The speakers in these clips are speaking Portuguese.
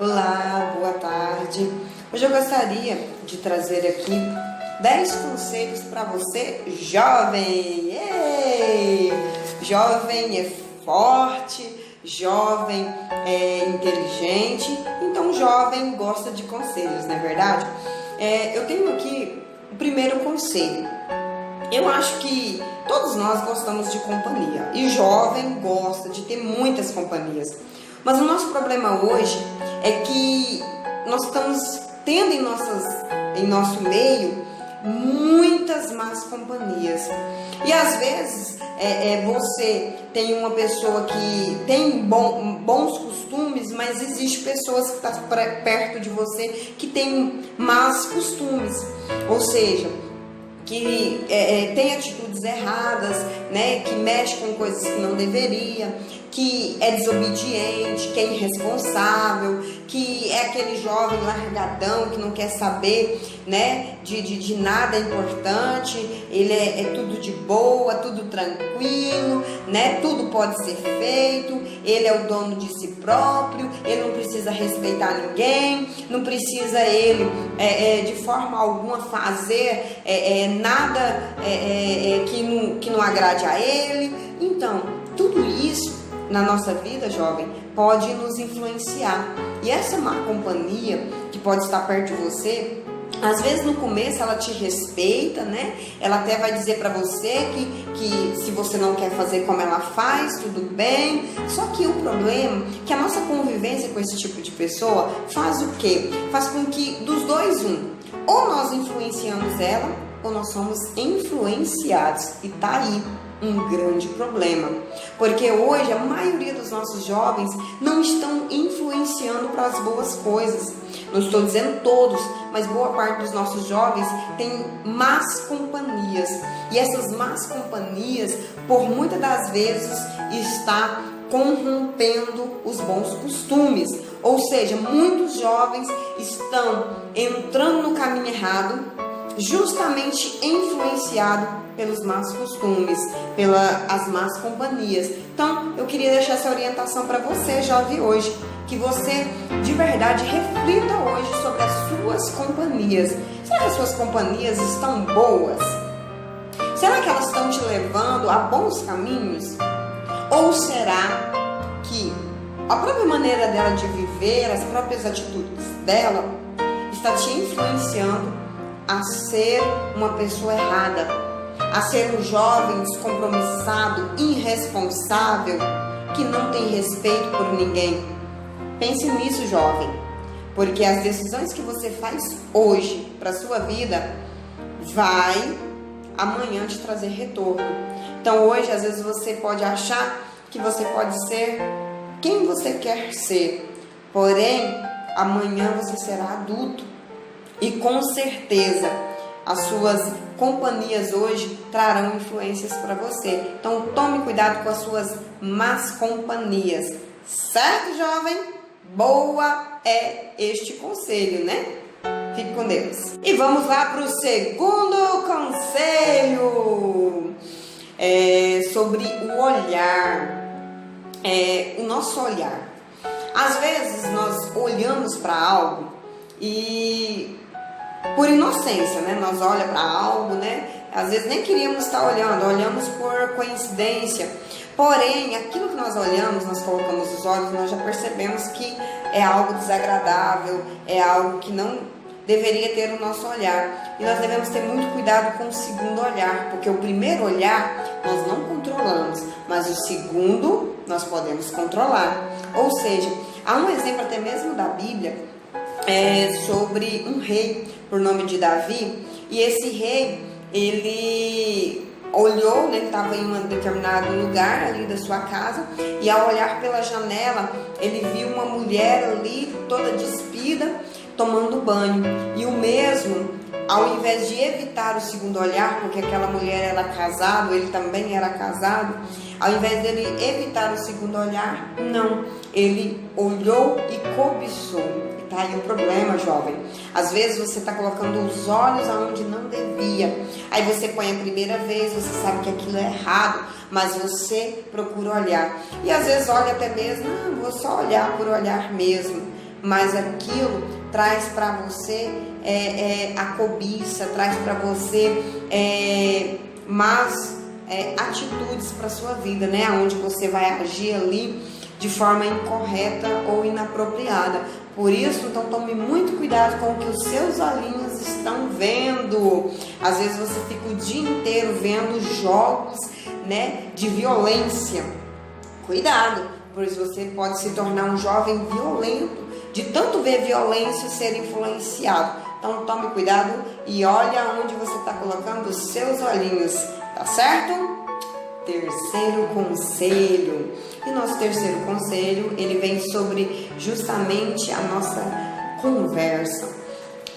Olá, boa tarde. Hoje eu gostaria de trazer aqui 10 conselhos para você, jovem. Ei! Jovem é forte, jovem é inteligente, então jovem gosta de conselhos, não é verdade? Eu tenho aqui o primeiro conselho. Eu acho que todos nós gostamos de companhia e jovem gosta de ter muitas companhias. Mas o nosso problema hoje é que nós estamos tendo em nosso meio muitas más companhias. E às vezes você tem uma pessoa que tem bons costumes, mas existe pessoas que estão perto de você que tem más costumes. Ou seja, que tem atitudes erradas, né, que mexe com coisas que não deveria, que é desobediente, que é irresponsável, que é aquele jovem largadão que não quer saber, né, de nada importante, ele é tudo de boa, tudo tranquilo, né, tudo pode ser feito, ele é o dono de si próprio, ele não precisa respeitar ninguém, não precisa ele de forma alguma fazer nada que não agrade a ele. Então, tudo isso na nossa vida, jovem, pode nos influenciar. E essa má companhia que pode estar perto de você, às vezes no começo ela te respeita, né? Ela até vai dizer para você que se você não quer fazer como ela faz, tudo bem. Só que o problema é que a nossa convivência com esse tipo de pessoa faz o quê? Faz com que dos dois ou nós influenciamos ela ou nós somos influenciados. E tá aí um grande problema, porque hoje a maioria dos nossos jovens não estão influenciando para as boas coisas. Não estou dizendo todos, mas boa parte dos nossos jovens tem más companhias, e essas más companhias, por muitas das vezes, está corrompendo os bons costumes. Ou seja, muitos jovens estão entrando no caminho errado, justamente influenciado pelos más costumes, pelas más companhias. Então, eu queria deixar essa orientação para você, jovem, hoje, que você de verdade reflita hoje sobre as suas companhias. Será que as suas companhias estão boas? Será que elas estão te levando a bons caminhos? Ou será que a própria maneira dela de viver, as próprias atitudes dela, está te influenciando a ser uma pessoa errada, a ser um jovem descompromissado, irresponsável, que não tem respeito por ninguém? Pense nisso, jovem, porque as decisões que você faz hoje para a sua vida vai amanhã te trazer retorno. Então hoje, às vezes, você pode achar que você pode ser quem você quer ser, porém, amanhã você será adulto. E com certeza as suas companhias hoje trarão influências para você. Então tome cuidado com as suas más companhias. Certo, jovem? Boa é este conselho, né? Fique com Deus. E vamos lá para o segundo conselho. Sobre o olhar. O nosso olhar. Às vezes nós olhamos para algo e por inocência, né? Nós olhamos para algo, né? Às vezes nem queríamos estar olhamos por coincidência. Porém, aquilo que nós olhamos, nós colocamos os olhos, nós já percebemos que é algo desagradável, é algo que não deveria ter o nosso olhar. E nós devemos ter muito cuidado com o segundo olhar, porque o primeiro olhar nós não controlamos, mas o segundo nós podemos controlar. Ou seja, há um exemplo até mesmo da Bíblia, sobre um rei por nome de Davi, e esse rei, ele olhou, né, ele estava em um determinado lugar ali da sua casa, e ao olhar pela janela, ele viu uma mulher ali, toda despida, tomando banho, e o mesmo, ao invés de evitar o segundo olhar, porque aquela mulher era casada, ele também era casado, ao invés dele evitar o segundo olhar, não, ele olhou e cobiçou. Tá aí o problema, jovem. Às vezes você está colocando os olhos aonde não devia. Aí você põe a primeira vez, você sabe que aquilo é errado, mas você procura olhar. E às vezes olha até mesmo, vou só olhar por olhar mesmo. mas aquilo traz para você a cobiça, traz para você más atitudes para sua vida, né? Onde você vai agir ali de forma incorreta ou inapropriada. Por isso, então, tome muito cuidado com o que os seus olhinhos estão vendo. Às vezes você fica o dia inteiro vendo jogos, né, de violência. Cuidado, pois você pode se tornar um jovem violento, de tanto ver violência ser influenciado. Então tome cuidado e olha onde você está colocando os seus olhinhos, tá certo? Terceiro conselho. E nosso terceiro conselho, ele vem sobre justamente a nossa conversa,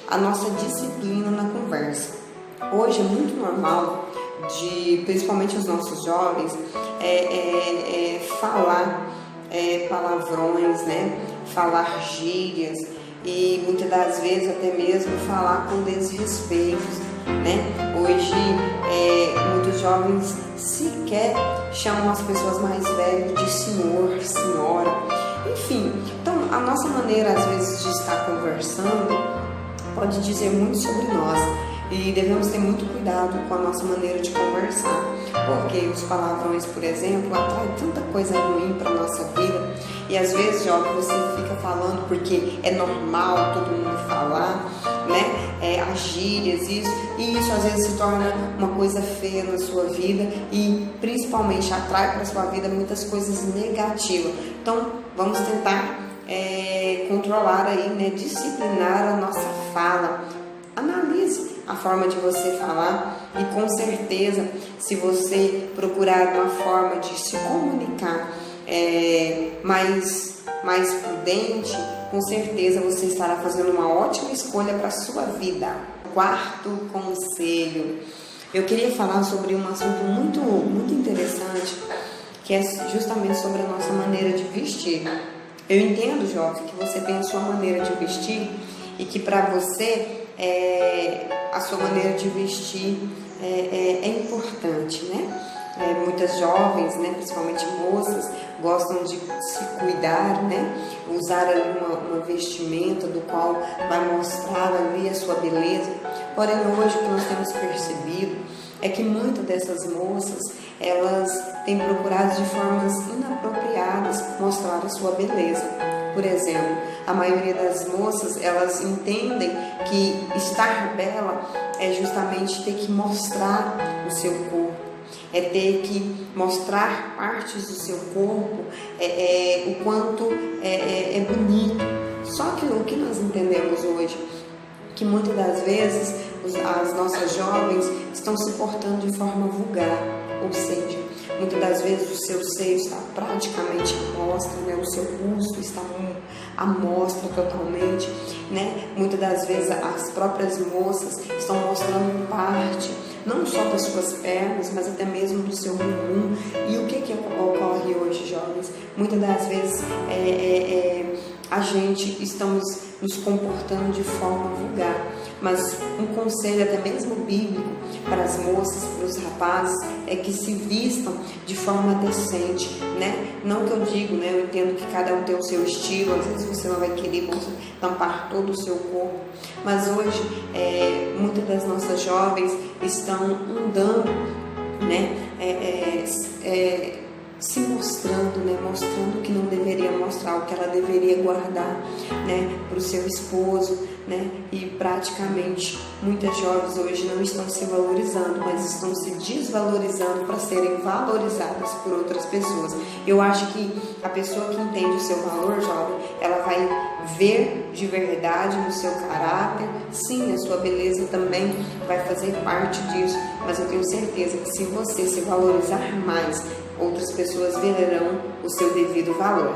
a nossa disciplina na conversa. Hoje é muito normal, principalmente os nossos jovens, falar palavrões, né? Falar gírias e muitas das vezes até mesmo falar com desrespeitos, né? Hoje muitos jovens sequer chamam as pessoas mais velhas de senhor, senhora, enfim. Então a nossa maneira às vezes de estar conversando pode dizer muito sobre nós. E devemos ter muito cuidado com a nossa maneira de conversar, porque os palavrões, por exemplo, atraem tanta coisa ruim para a nossa vida. E às vezes, jovem, você fica falando porque é normal todo mundo falar, né? As gírias, isso. E isso às vezes se torna uma coisa feia na sua vida e principalmente atrai para a sua vida muitas coisas negativas. Então, vamos tentar controlar aí, né? Disciplinar a nossa fala. Analise a forma de você falar e com certeza, se você procurar uma forma de se comunicar mais prudente, com certeza você estará fazendo uma ótima escolha para a sua vida. Quarto conselho. Eu queria falar sobre um assunto muito, muito interessante, que é justamente sobre a nossa maneira de vestir. Eu entendo, jovem, que você tem a sua maneira de vestir e que para você a sua maneira de vestir é importante, né? Muitas jovens, né, principalmente moças, gostam de se cuidar, né? Usar ali uma vestimenta do qual vai mostrar ali a sua beleza. Porém, hoje o que nós temos percebido é que muitas dessas moças, elas têm procurado de formas inapropriadas mostrar a sua beleza. Por exemplo, a maioria das moças, elas entendem que estar bela é justamente ter que mostrar o seu corpo, é ter que mostrar partes do seu corpo, o quanto é bonito. Só que o que nós entendemos hoje, que muitas das vezes as nossas jovens estão se portando de forma vulgar, ou seja, muitas das vezes o seu seio está praticamente à mostra, né? O seu busto está à mostra totalmente, né? Muitas das vezes as próprias moças estão mostrando parte, não só das suas pernas, mas até mesmo do seu bumbum. E o que ocorre hoje, jovens? Muitas das vezes a gente estamos nos comportando de forma vulgar. Mas um conselho até mesmo bíblico para as moças, para os rapazes, é que se vistam de forma decente, né? Não que eu digo, né? Eu entendo que cada um tem o seu estilo, às vezes você não vai querer tampar todo o seu corpo, mas hoje muitas das nossas jovens estão andando, né? Se mostrando, né? Mostrando o que não deveria mostrar, o que ela deveria guardar, né? Para o seu esposo, né? E praticamente muitas jovens hoje não estão se valorizando, mas estão se desvalorizando para serem valorizadas por outras pessoas. Eu acho que a pessoa que entende o seu valor, jovem, ela vai ver de verdade no seu caráter. Sim, a sua beleza também vai fazer parte disso, mas eu tenho certeza que se você se valorizar mais, outras pessoas verão o seu devido valor,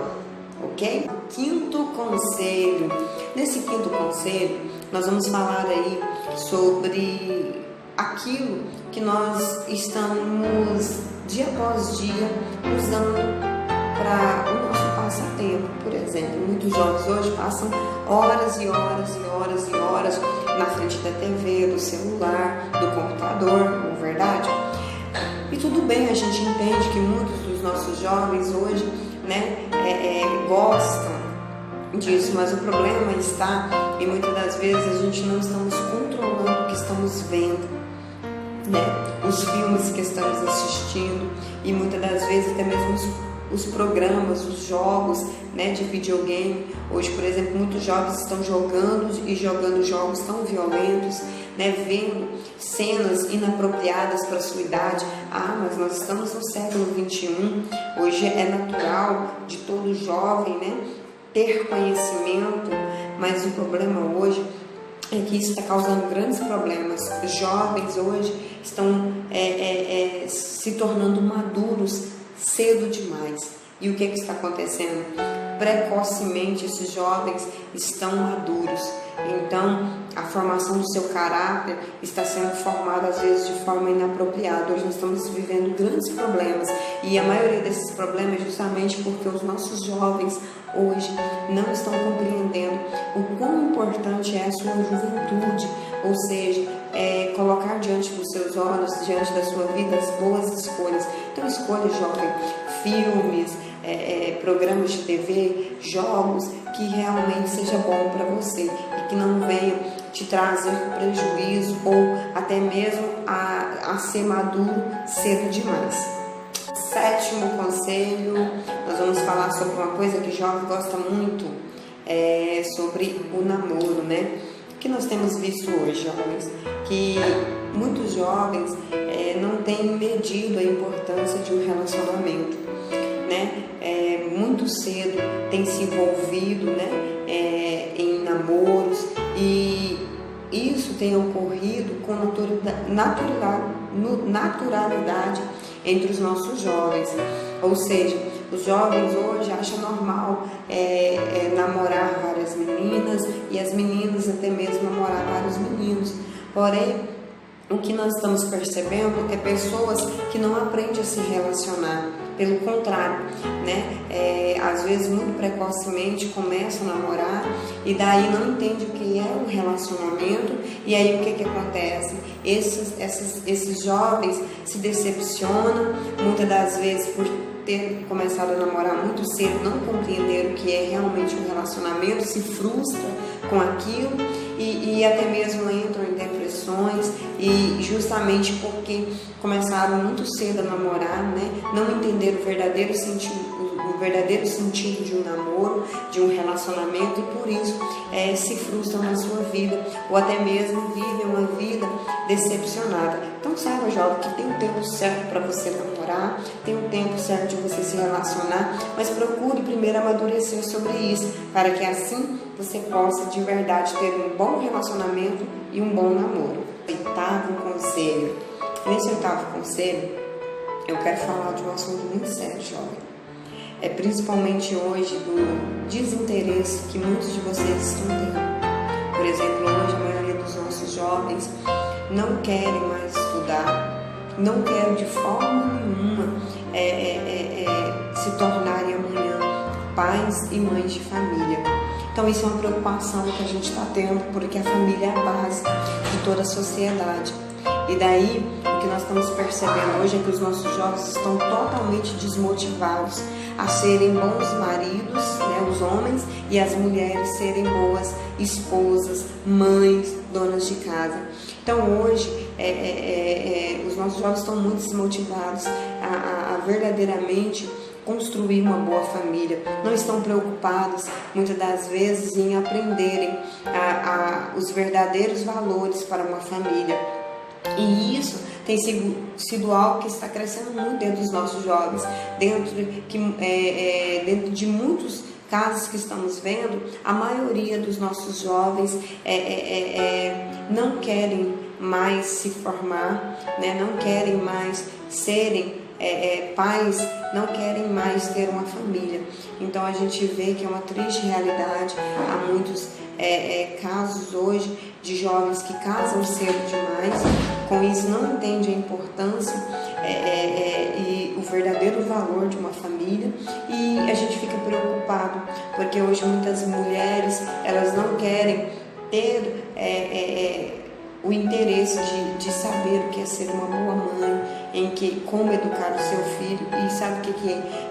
ok? Quinto conselho. Nesse quinto conselho, nós vamos falar aí sobre aquilo que nós estamos dia após dia usando para o nosso passatempo. Por exemplo, muitos jovens hoje passam horas e horas e horas e horas na frente da TV, do celular, do computador, não é verdade? E tudo bem, a gente entende que muitos dos nossos jovens hoje, né, gostam disso, mas o problema está em muitas das vezes a gente não estamos controlando o que estamos vendo, né? Os filmes que estamos assistindo e muitas das vezes até mesmo os programas, os jogos, né, de videogame. Hoje, por exemplo, muitos jovens estão jogando jogos tão violentos, né, vendo cenas inapropriadas para a sua idade. Mas nós estamos no século XXI, hoje é natural de todo jovem, né, ter conhecimento, mas o problema hoje é que isso está causando grandes problemas. Os jovens hoje estão se tornando maduros cedo demais. E o que está acontecendo? Precocemente esses jovens estão maduros. Então a formação do seu caráter está sendo formada às vezes de forma inapropriada. Hoje nós estamos vivendo grandes problemas e a maioria desses problemas é justamente porque os nossos jovens hoje não estão compreendendo o quão importante é a sua juventude, ou seja, colocar diante dos seus olhos, diante da sua vida, as boas escolhas. Então escolha, jovem, filmes, programas de TV, jogos que realmente seja bom para você e que não venham te trazer prejuízo ou até mesmo a ser maduro cedo demais. Sétimo conselho, nós vamos falar sobre uma coisa que o jovem gosta muito, sobre o namoro, né? Que nós temos visto hoje, jovens, que muitos jovens não têm medido a importância de um relacionamento, né? Muito cedo tem se envolvido, né, em namoros, e isso tem ocorrido com naturalidade entre os nossos jovens. Ou seja, os jovens hoje acham normal namorar várias meninas e as meninas até mesmo namorar vários meninos. Porém, o que nós estamos percebendo é pessoas que não aprendem a se relacionar. Pelo contrário, né? Às vezes muito precocemente começam a namorar e daí não entende o que é um relacionamento. E aí o que acontece? Esses jovens se decepcionam, muitas das vezes por ter começado a namorar muito cedo, não compreender o que é realmente um relacionamento, se frustra com aquilo e até mesmo entram em depressões, e justamente porque começaram muito cedo a namorar, né, não entenderam o verdadeiro sentido de um namoro, de um relacionamento, e por isso se frustram na sua vida, ou até mesmo vivem uma vida decepcionada. Então saiba, jovem, que tem um tempo certo para você namorar, tem um tempo certo de você se relacionar, mas procure primeiro amadurecer sobre isso, para que assim você possa de verdade ter um bom relacionamento e um bom namoro. Oitavo conselho. Nesse oitavo conselho, eu quero falar de um assunto muito sério, jovem. Principalmente hoje, do desinteresse que muitos de vocês estão tendo. Por exemplo, hoje a maioria dos nossos jovens não querem mais estudar, não querem de forma nenhuma se tornarem amanhã pais e mães de família. Então isso é uma preocupação que a gente está tendo, porque a família é a base de toda a sociedade. E daí, o que nós estamos percebendo hoje é que os nossos jovens estão totalmente desmotivados a serem bons maridos, né, os homens, e as mulheres serem boas esposas, mães, donas de casa. Então hoje, os nossos jovens estão muito desmotivados a verdadeiramente construir uma boa família. Não estão preocupados, muitas das vezes, em aprenderem os verdadeiros valores para uma família. E isso tem sido algo que está crescendo muito dentro dos nossos jovens, dentro de muitos casos que estamos vendo. A maioria dos nossos jovens não querem mais se formar, né? Não querem mais serem pais, não querem mais ter uma família. Então a gente vê que é uma triste realidade. Há muitos casos hoje de jovens que casam cedo demais, com isso não entendem a importância e o verdadeiro valor de uma família, e a gente fica preocupado porque hoje muitas mulheres, elas não querem ter o interesse de saber o que é ser uma boa mãe, como educar o seu filho. E sabe o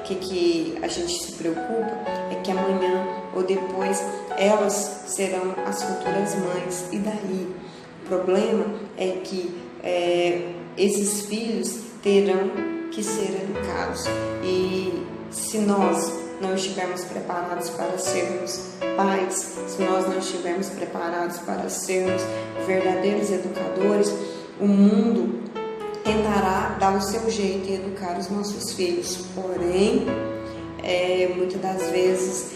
que a gente se preocupa? É que amanhã ou depois elas serão as futuras mães. E daí? O problema é que esses filhos terão que ser educados. E se nós não estivermos preparados para sermos pais, se nós não estivermos preparados para sermos verdadeiros educadores, o mundo tentará dar o seu jeito e educar os nossos filhos, porém, muitas das vezes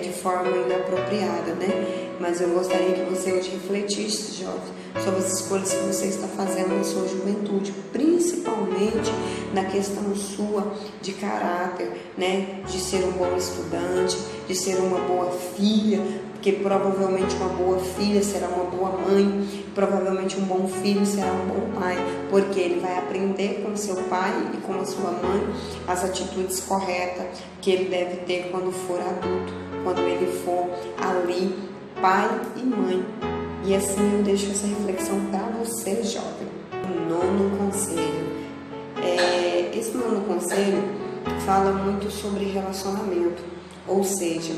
de forma inapropriada, né? Mas eu gostaria que você hoje refletisse, jovem, sobre as escolhas que você está fazendo na sua juventude, principalmente na questão sua de caráter, né? De ser um bom estudante, de ser uma boa filha, porque provavelmente uma boa filha será uma boa mãe, provavelmente um bom filho será um bom pai, porque ele vai aprender com seu pai e com a sua mãe as atitudes corretas que ele deve ter quando for adulto, quando ele for ali pai e mãe. E assim eu deixo essa reflexão para você, jovem. O nono conselho. Esse nono conselho fala muito sobre relacionamento, ou seja,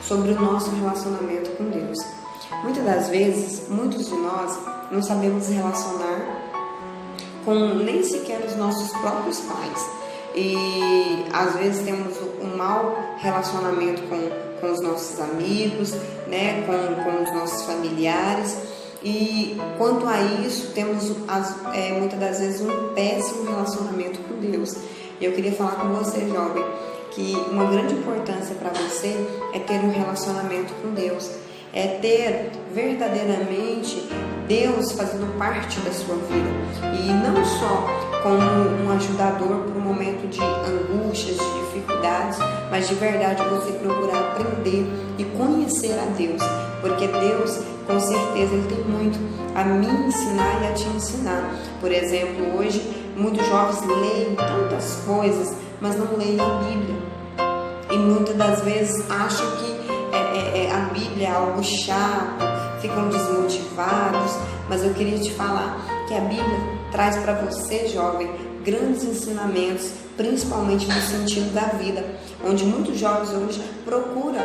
sobre o nosso relacionamento com Deus. Muitas das vezes, muitos de nós não sabemos relacionar com nem sequer os nossos próprios pais. E às vezes temos um mau relacionamento com os nossos amigos, né, com os nossos familiares. E quanto a isso, temos muitas das vezes um péssimo relacionamento com Deus. E eu queria falar com você, jovem, que uma grande importância para você é ter um relacionamento com Deus, é ter verdadeiramente Deus fazendo parte da sua vida, e não só como um ajudador por um momento de angústias, de dificuldades, mas de verdade você procurar aprender e conhecer a Deus, porque Deus, com certeza, Ele tem muito a me ensinar e a te ensinar. Por exemplo, hoje muitos jovens leem tantas coisas, mas não leem a Bíblia, e muitas das vezes acham que a Bíblia é algo chato, ficam desmotivados. Mas eu queria te falar que a Bíblia traz para você, jovem, grandes ensinamentos, principalmente no sentido da vida, onde muitos jovens hoje procuram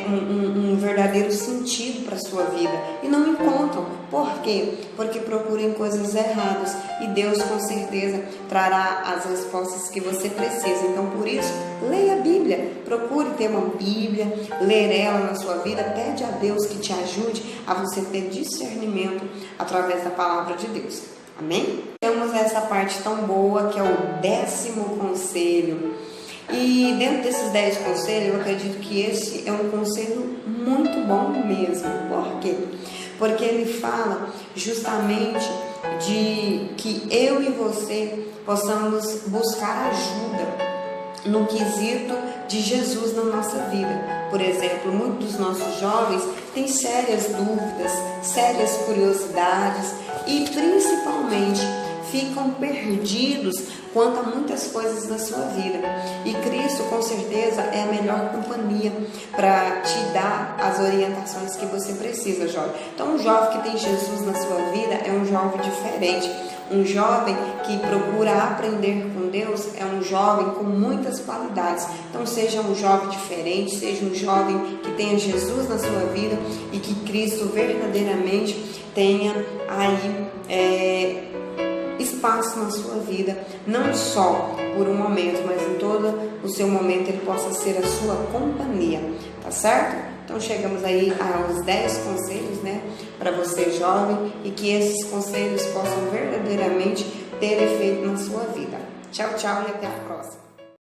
um verdadeiro sentido para a sua vida e não encontram. Por quê? Porque procuram coisas erradas, e Deus com certeza trará as respostas que você precisa. Então, por isso, leia a Bíblia, procure ter uma Bíblia, ler ela na sua vida, pede a Deus que te ajude a você ter discernimento através da palavra de Deus. Amém? Temos essa parte tão boa que é o 10º conselho. E dentro desses 10 conselhos, eu acredito que esse é um conselho muito bom mesmo. Por quê? Porque ele fala justamente de que eu e você possamos buscar ajuda no quesito de Jesus na nossa vida. Por exemplo, muitos dos nossos jovens têm sérias dúvidas, sérias curiosidades e principalmente ficam perdidos quanto a muitas coisas da sua vida. E Cristo, com certeza, é a melhor companhia para te dar as orientações que você precisa, jovem. Então, um jovem que tem Jesus na sua vida é um jovem diferente. Um jovem que procura aprender com Deus é um jovem com muitas qualidades. Então, seja um jovem diferente, seja um jovem que tenha Jesus na sua vida e que Cristo verdadeiramente tenha aí espaço na sua vida, não só por um momento, mas em todo o seu momento ele possa ser a sua companhia, tá certo? Então chegamos aí aos 10 conselhos, né, para você jovem, e que esses conselhos possam verdadeiramente ter efeito na sua vida. Tchau, tchau e até a próxima.